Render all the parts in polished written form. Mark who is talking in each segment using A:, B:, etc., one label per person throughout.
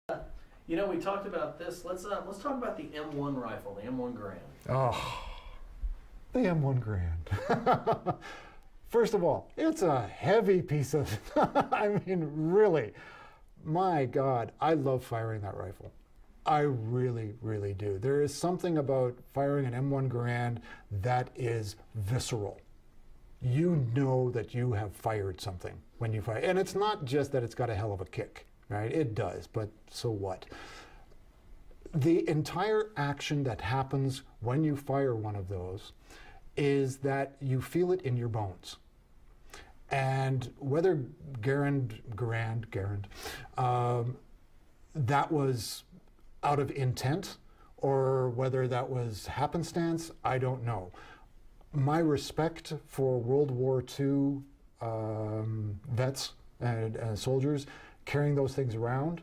A: You know, we talked about this. Let's talk about the M1 rifle, the M1 Garand.
B: Oh, the M1 Garand. First of all, it's a heavy piece of, I mean, really, my God, I love firing that rifle. I really, really do. There is something about firing an M1 Garand that is visceral. You know that you have fired something when you fire. And it's not just that it's got a hell of a kick, right? It does, but so what? The entire action that happens when you fire one of those is that you feel it in your bones. And whether Garand, that was out of intent or whether that was happenstance, I don't know. My respect for World War II vets and soldiers carrying those things around,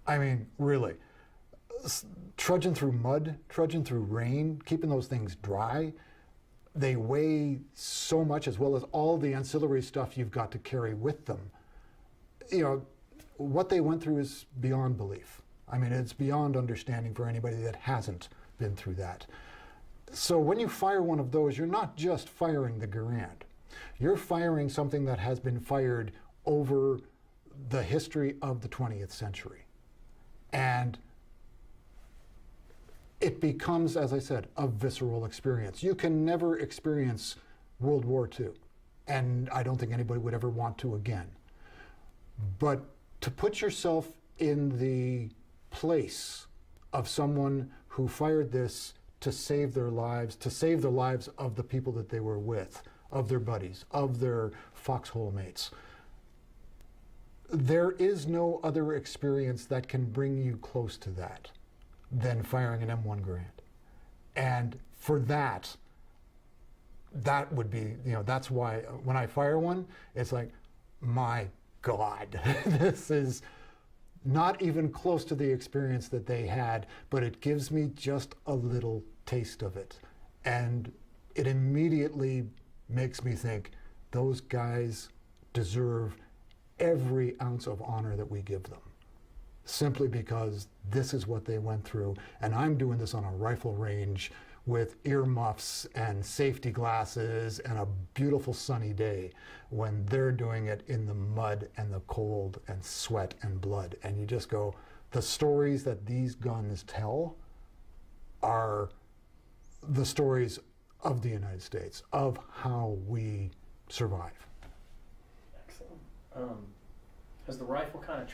B: I mean, really, trudging through mud, trudging through rain, keeping those things dry, they weigh so much, as well as all the ancillary stuff you've got to carry with them. You know, what they went through is beyond belief. I mean, it's beyond understanding for anybody that hasn't been through that. So when you fire one of those, you're not just firing the Garand. You're firing something that has been fired over the history of the 20th century. And it becomes, as I said, a visceral experience. You can never experience World War II, and I don't think anybody would ever want to again. But to put yourself in the place of someone who fired this to save their lives, to save the lives of the people that they were with, of their buddies, of their foxhole mates, there is no other experience that can bring you close to that than firing an M1 Garand. And for that, that would be, you know, that's why when I fire one, it's like, my God, this is not even close to the experience that they had, but it gives me just a little taste of it. And it immediately makes me think those guys deserve every ounce of honor that we give them, simply because this is what they went through. And I'm doing this on a rifle range with earmuffs and safety glasses and a beautiful sunny day, when they're doing it in the mud and the cold and sweat and blood. And you just go, the stories that these guns tell are the stories of the United States, of how we survive.
A: Excellent. Has the rifle kind of